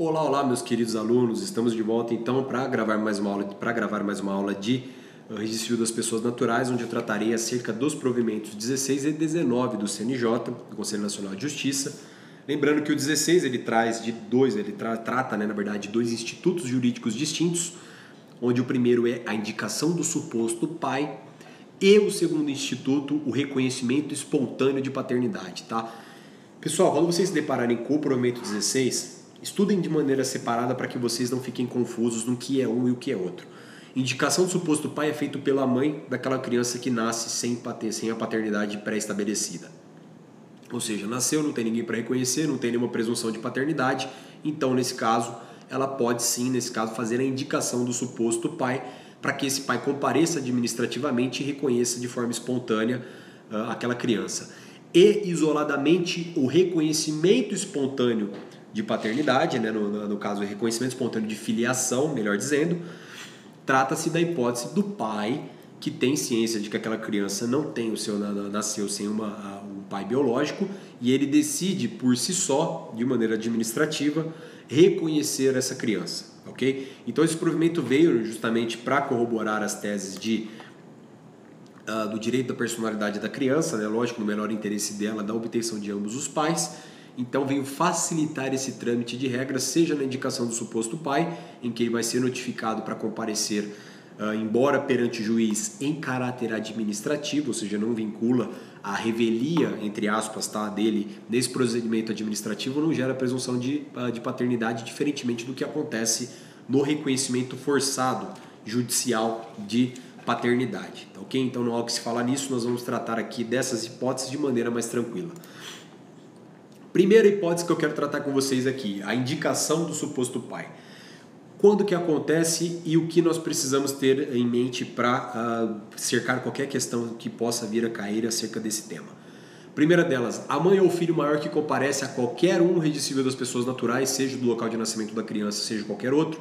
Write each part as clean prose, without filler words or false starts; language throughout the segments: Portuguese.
Olá, olá, meus queridos alunos. Estamos de volta então para gravar mais uma aula de registro civil das pessoas naturais, onde eu tratarei acerca dos provimentos 16 e 19 do CNJ, do Conselho Nacional de Justiça. Lembrando que o 16 ele trata, na verdade, de dois institutos jurídicos distintos, onde o primeiro é a indicação do suposto pai e o segundo instituto, o reconhecimento espontâneo de paternidade, tá? Pessoal, quando vocês se depararem com o provimento 16, estudem de maneira separada para que vocês não fiquem confusos no que é um e o que é outro. Indicação do suposto pai é feito pela mãe daquela criança que nasce sem a paternidade pré-estabelecida. Ou seja, nasceu, não tem ninguém para reconhecer, não tem nenhuma presunção de paternidade, então nesse caso, ela pode sim, fazer a indicação do suposto pai para que esse pai compareça administrativamente e reconheça de forma espontânea aquela criança. E, isoladamente, o reconhecimento espontâneo de paternidade, né, no caso, o reconhecimento espontâneo de filiação, melhor dizendo, trata-se da hipótese do pai que tem ciência de que aquela criança nasceu sem um pai biológico e ele decide por si só, de maneira administrativa, reconhecer essa criança, ok? Então esse provimento veio justamente para corroborar as teses do direito da personalidade da criança, né? Lógico, no melhor interesse dela, da obtenção de ambos os pais. Então veio facilitar esse trâmite de regras, seja na indicação do suposto pai, em que ele vai ser notificado para comparecer, embora perante o juiz em caráter administrativo, ou seja, não vincula a revelia, entre aspas, dele nesse procedimento administrativo, não gera presunção de paternidade, diferentemente do que acontece no reconhecimento forçado judicial de paternidade, ok? Então, não há o que se falar nisso, nós vamos tratar aqui dessas hipóteses de maneira mais tranquila. Primeira hipótese que eu quero tratar com vocês aqui, a indicação do suposto pai. Quando que acontece e o que nós precisamos ter em mente para cercar qualquer questão que possa vir a cair acerca desse tema. Primeira delas, a mãe ou o filho maior que comparece a qualquer registro civil das pessoas naturais, seja do local de nascimento da criança, seja qualquer outro,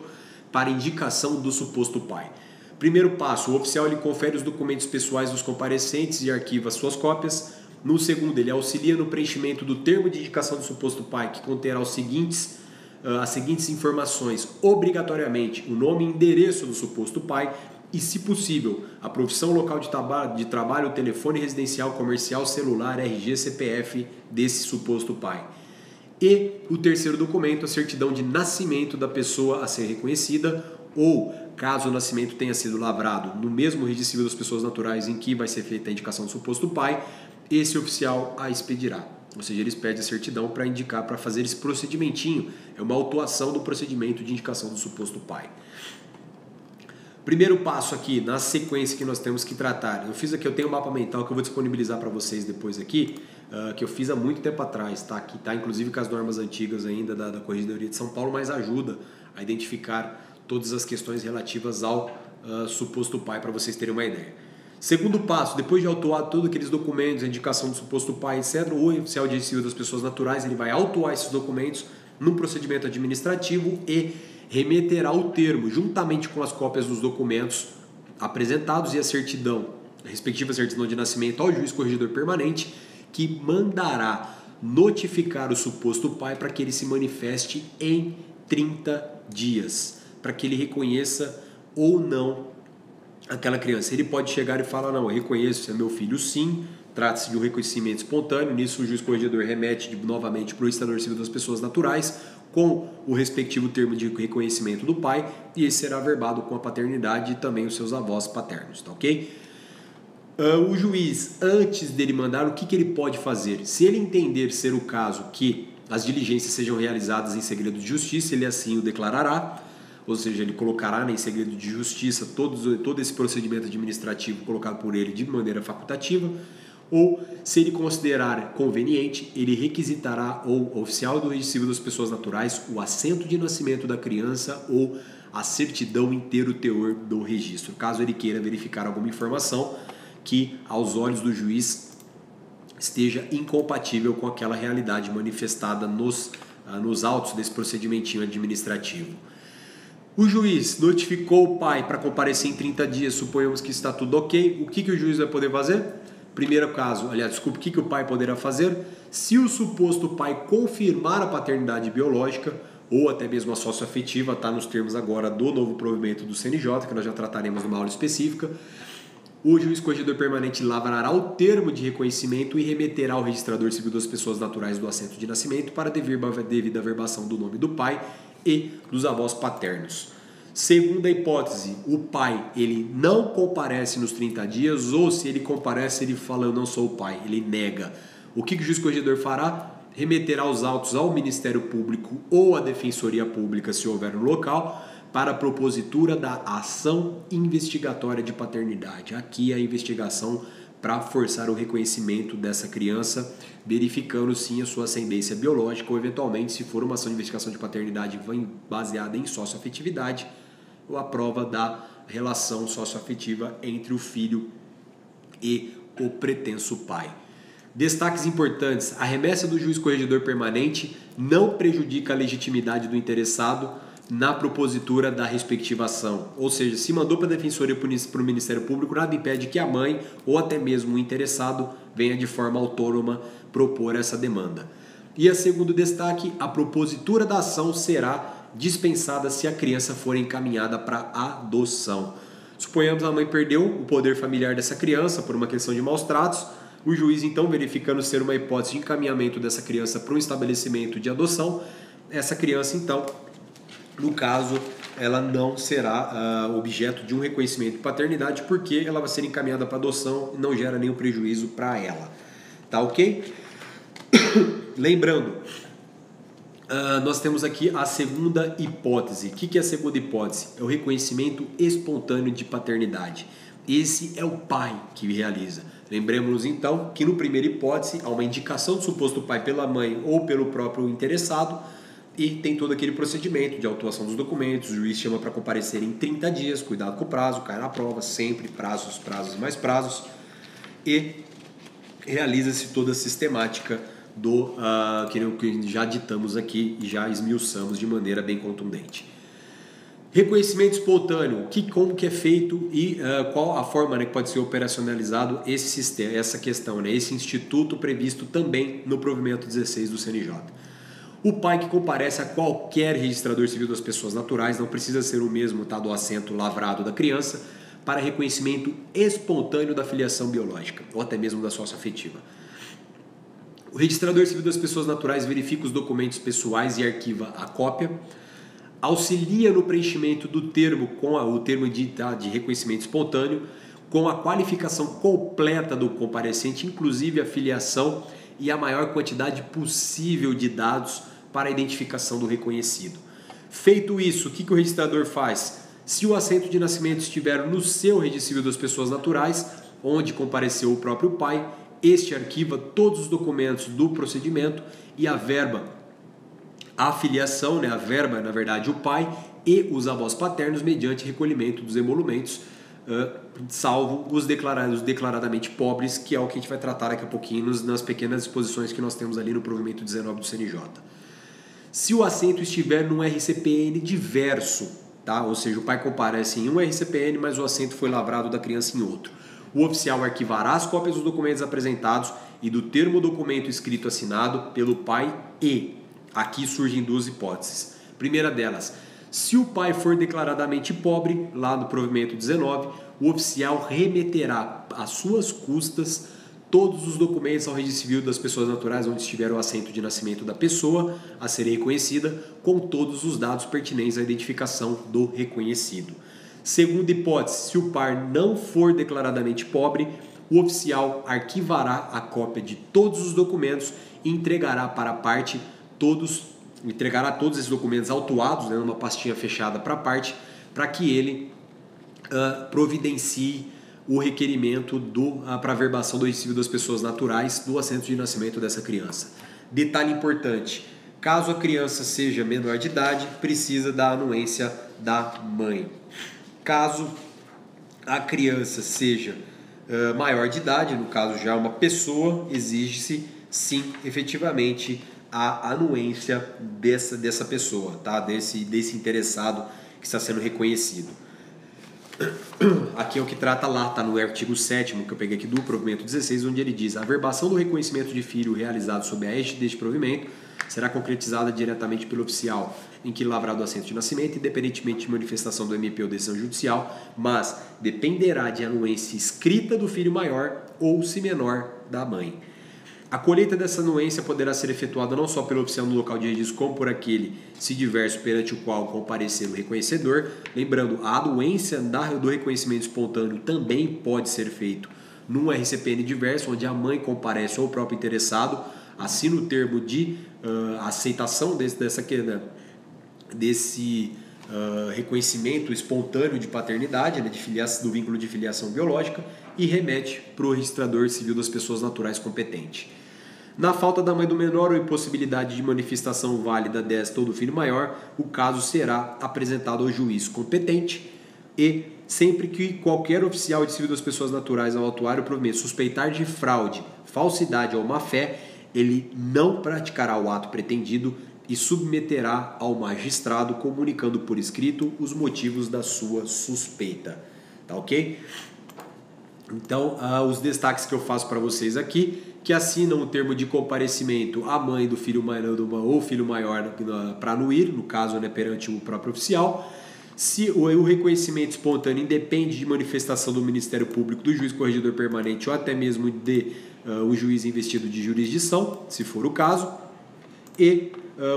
para indicação do suposto pai. Primeiro passo, o oficial ele confere os documentos pessoais dos comparecentes e arquiva suas cópias. No segundo, ele auxilia no preenchimento do termo de indicação do suposto pai, que conterá as seguintes informações, obrigatoriamente o nome e endereço do suposto pai e, se possível, a profissão, local de trabalho, o telefone residencial, comercial, celular, RG, CPF desse suposto pai. E o terceiro documento, a certidão de nascimento da pessoa a ser reconhecida ou, caso o nascimento tenha sido lavrado no mesmo registro civil das pessoas naturais em que vai ser feita a indicação do suposto pai, esse oficial a expedirá. Ou seja, eles pedem a certidão para indicar, para fazer esse procedimentinho. É uma autuação do procedimento de indicação do suposto pai. Primeiro passo aqui, na sequência que nós temos que tratar. Eu tenho um mapa mental que eu vou disponibilizar para vocês depois aqui, que eu fiz há muito tempo atrás, tá? Que está inclusive com as normas antigas ainda da Corregedoria de São Paulo, mas ajuda a identificar todas as questões relativas ao suposto pai, para vocês terem uma ideia. Segundo passo, depois de autuar todos aqueles documentos, a indicação do suposto pai, etc., o oficial de registro civil das pessoas naturais ele vai autuar esses documentos num procedimento administrativo e remeterá o termo, juntamente com as cópias dos documentos apresentados e a respectiva certidão de nascimento ao juiz corregedor permanente, que mandará notificar o suposto pai para que ele se manifeste em 30 dias, para que ele reconheça ou não aquela criança. Ele pode chegar e falar, não, eu reconheço, é meu filho sim, trata-se de um reconhecimento espontâneo, nisso o juiz corregedor remete novamente para o registrador civil das pessoas naturais, com o respectivo termo de reconhecimento do pai, e esse será averbado com a paternidade e também os seus avós paternos, tá ok? O juiz, antes dele mandar, o que ele pode fazer? Se ele entender ser o caso que as diligências sejam realizadas em segredo de justiça, ele assim o declarará, ou seja, ele colocará em segredo de justiça todo esse procedimento administrativo colocado por ele de maneira facultativa, ou, se ele considerar conveniente, ele requisitará ao oficial do registro civil das pessoas naturais o assento de nascimento da criança ou a certidão inteiro teor do registro, caso ele queira verificar alguma informação que, aos olhos do juiz, esteja incompatível com aquela realidade manifestada nos autos desse procedimentinho administrativo. O juiz notificou o pai para comparecer em 30 dias, suponhamos que está tudo ok. O que o juiz vai poder fazer? Primeiro caso, o que o pai poderá fazer? Se o suposto pai confirmar a paternidade biológica, ou até mesmo a socioafetiva, está nos termos agora do novo provimento do CNJ, que nós já trataremos numa aula específica. O juiz corregedor permanente lavrará o termo de reconhecimento e remeterá ao registrador civil das pessoas naturais do assento de nascimento para devida averbação do nome do pai e dos avós paternos. Segunda hipótese, o pai ele não comparece nos 30 dias, ou se ele comparece, ele fala eu não sou o pai, ele nega. O que o juiz corregedor fará? Remeterá os autos ao Ministério Público ou à Defensoria Pública, se houver no local, para a propositura da ação investigatória de paternidade. Aqui a investigação para forçar o reconhecimento dessa criança, verificando sim a sua ascendência biológica, ou eventualmente, se for uma ação de investigação de paternidade baseada em socioafetividade, ou a prova da relação socioafetiva entre o filho e o pretenso pai. Destaques importantes: a remessa do juiz corregedor permanente não prejudica a legitimidade do interessado na propositura da respectiva ação. Ou seja, se mandou para a Defensoria para o Ministério Público, nada impede que a mãe ou até mesmo o interessado venha de forma autônoma propor essa demanda. E a segundo destaque, a propositura da ação será dispensada se a criança for encaminhada para adoção. Suponhamos a mãe perdeu o poder familiar dessa criança por uma questão de maus tratos. O juiz, então, verificando ser uma hipótese de encaminhamento dessa criança para um estabelecimento de adoção, essa criança, então, no caso, ela não será objeto de um reconhecimento de paternidade, porque ela vai ser encaminhada para adoção e não gera nenhum prejuízo para ela. Tá ok? Lembrando, nós temos aqui a segunda hipótese. O que é a segunda hipótese? É o reconhecimento espontâneo de paternidade. Esse é o pai que realiza. Lembremos então que no primeira hipótese há uma indicação do suposto pai pela mãe ou pelo próprio interessado e tem todo aquele procedimento de autuação dos documentos, o juiz chama para comparecer em 30 dias, cuidado com o prazo, cai na prova, sempre prazos e mais prazos, e realiza-se toda a sistemática do que já ditamos aqui e já esmiuçamos de maneira bem contundente. Reconhecimento espontâneo, como que é feito e qual a forma, que pode ser operacionalizado esse sistema, essa questão, esse instituto previsto também no provimento 16 do CNJ. O pai que comparece a qualquer registrador civil das pessoas naturais, não precisa ser o mesmo do assento lavrado da criança, para reconhecimento espontâneo da filiação biológica ou até mesmo da socioafetiva. O registrador civil das pessoas naturais verifica os documentos pessoais e arquiva a cópia, auxilia no preenchimento do termo com o termo de reconhecimento espontâneo, com a qualificação completa do comparecente, inclusive a filiação e a maior quantidade possível de dados para a identificação do reconhecido. Feito isso, o que o registrador faz? Se o assento de nascimento estiver no seu registro civil das pessoas naturais, onde compareceu o próprio pai, este arquiva todos os documentos do procedimento e averba a filiação, a verba, na verdade, o pai e os avós paternos mediante recolhimento dos emolumentos, salvo os declaradamente pobres, que é o que a gente vai tratar daqui a pouquinho nas pequenas disposições que nós temos ali no provimento 19 do CNJ. Se o assento estiver num RCPN diverso, ou seja, o pai comparece em um RCPN, mas o assento foi lavrado da criança em outro, o oficial arquivará as cópias dos documentos apresentados e do termo documento escrito assinado pelo pai e aqui surgem duas hipóteses. Primeira delas, se o pai for declaradamente pobre, lá no provimento 19, o oficial remeterá às suas custas todos os documentos ao registro civil das pessoas naturais onde estiver o assento de nascimento da pessoa a ser reconhecida, com todos os dados pertinentes à identificação do reconhecido. Segunda hipótese, se o par não for declaradamente pobre, o oficial arquivará a cópia de todos os documentos e entregará para a parte todos esses documentos autuados, numa pastinha fechada para a parte, para que ele providencie o requerimento para a verbação do registro civil das pessoas naturais do assento de nascimento dessa criança. Detalhe importante, caso a criança seja menor de idade, precisa da anuência da mãe. Caso a criança seja maior de idade, no caso já uma pessoa, exige-se sim, efetivamente, a anuência dessa pessoa, desse interessado que está sendo reconhecido. Aqui é o que trata lá, está no artigo 7º que eu peguei aqui do provimento 16, onde ele diz: a averbação do reconhecimento de filho realizado sob a égide deste provimento será concretizada diretamente pelo oficial em que lavrado o assento de nascimento, independentemente de manifestação do MP ou decisão judicial, mas dependerá de anuência escrita do filho maior ou, se menor, da mãe. A colheita dessa anuência poderá ser efetuada não só pelo oficial no local de registro, como por aquele, se diverso, perante o qual comparecer o reconhecedor. Lembrando, a anuência do reconhecimento espontâneo também pode ser feito num RCPN diverso, onde a mãe comparece ou o próprio interessado, assina o termo de aceitação desse reconhecimento espontâneo de paternidade, né, do vínculo de filiação biológica, e remete para o registrador civil das pessoas naturais competente. Na falta da mãe do menor ou impossibilidade de manifestação válida desta ou do filho maior, o caso será apresentado ao juiz competente e, sempre que qualquer oficial de civil das pessoas naturais ao autuário provimento suspeitar de fraude, falsidade ou má-fé, ele não praticará o ato pretendido e submeterá ao magistrado, comunicando por escrito os motivos da sua suspeita. Tá ok? Então, os destaques que eu faço para vocês aqui, que assinam o termo de comparecimento a mãe do filho maior ou filho maior para anuir, no caso, né, perante o próprio oficial. Se o reconhecimento espontâneo independe de manifestação do Ministério Público, do juiz corregedor permanente ou até mesmo de o juiz investido de jurisdição, se for o caso. E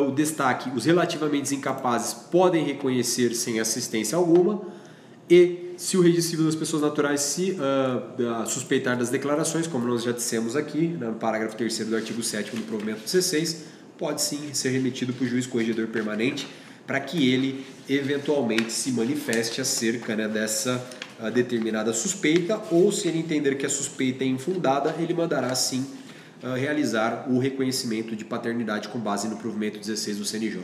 o destaque, os relativamente incapazes podem reconhecer sem assistência alguma. E se o registro civil das pessoas naturais se suspeitar das declarações, como nós já dissemos aqui, no parágrafo 3º do artigo 7º do provimento 16, pode sim ser remetido para o juiz corregedor permanente para que ele eventualmente se manifeste acerca, né, dessa determinada suspeita, ou se ele entender que a suspeita é infundada, ele mandará sim realizar o reconhecimento de paternidade com base no provimento 16 do CNJ.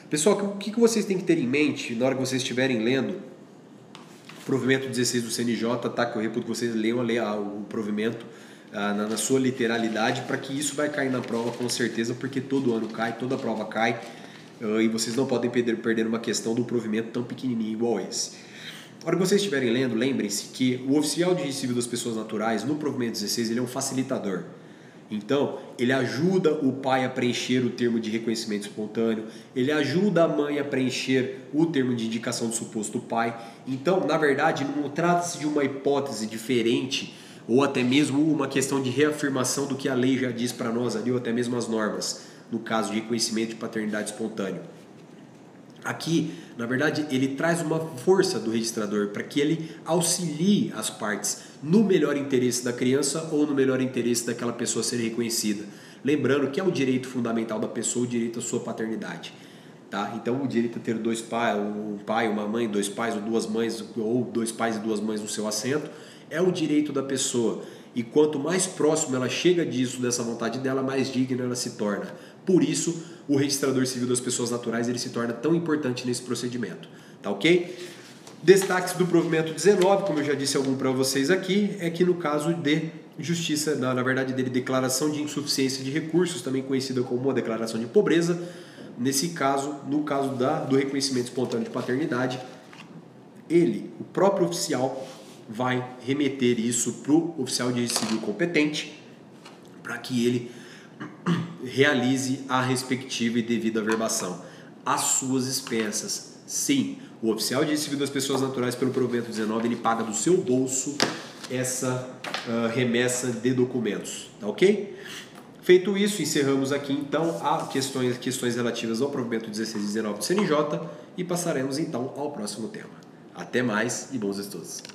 Pessoal, o que vocês têm que ter em mente na hora que vocês estiverem lendo o provimento 16 do CNJ, tá? Que eu reputo que vocês leiam o provimento na sua literalidade, para que isso vai cair na prova com certeza, porque todo ano cai, toda prova cai, e vocês não podem perder uma questão do provimento tão pequenininho igual esse. Na hora que vocês estiverem lendo, lembrem-se que o oficial de registro civil das pessoas naturais, no provimento 16, ele é um facilitador. Então, ele ajuda o pai a preencher o termo de reconhecimento espontâneo, ele ajuda a mãe a preencher o termo de indicação do suposto pai. Então, na verdade, não trata-se de uma hipótese diferente ou até mesmo uma questão de reafirmação do que a lei já diz para nós ali, ou até mesmo as normas, no caso de reconhecimento de paternidade espontâneo. Aqui, na verdade, ele traz uma força do registrador para que ele auxilie as partes no melhor interesse da criança ou no melhor interesse daquela pessoa ser reconhecida. Lembrando que é o direito fundamental da pessoa, o direito à sua paternidade. Tá? Então, o direito a ter dois pais, um pai, uma mãe, dois pais ou duas mães, ou dois pais e duas mães no seu assento, é o direito da pessoa. E quanto mais próximo ela chega disso, dessa vontade dela, mais digna ela se torna. Por isso, o registrador civil das pessoas naturais ele se torna tão importante nesse procedimento. Tá ok? Destaques do provimento 19, como eu já disse algum para vocês aqui, é que no caso de justiça, na verdade dele, declaração de insuficiência de recursos, também conhecida como a declaração de pobreza, nesse caso, no caso do reconhecimento espontâneo de paternidade, ele, o próprio oficial, vai remeter isso para o oficial de registro civil competente, para que ele realize a respectiva e devida averbação. As suas expensas. Sim, o oficial de registro civil das pessoas naturais, pelo provimento 19, ele paga do seu bolso essa remessa de documentos. Tá ok? Feito isso, encerramos aqui então as questões relativas ao provimento 16 e 19 do CNJ e passaremos então ao próximo tema. Até mais e bons estudos!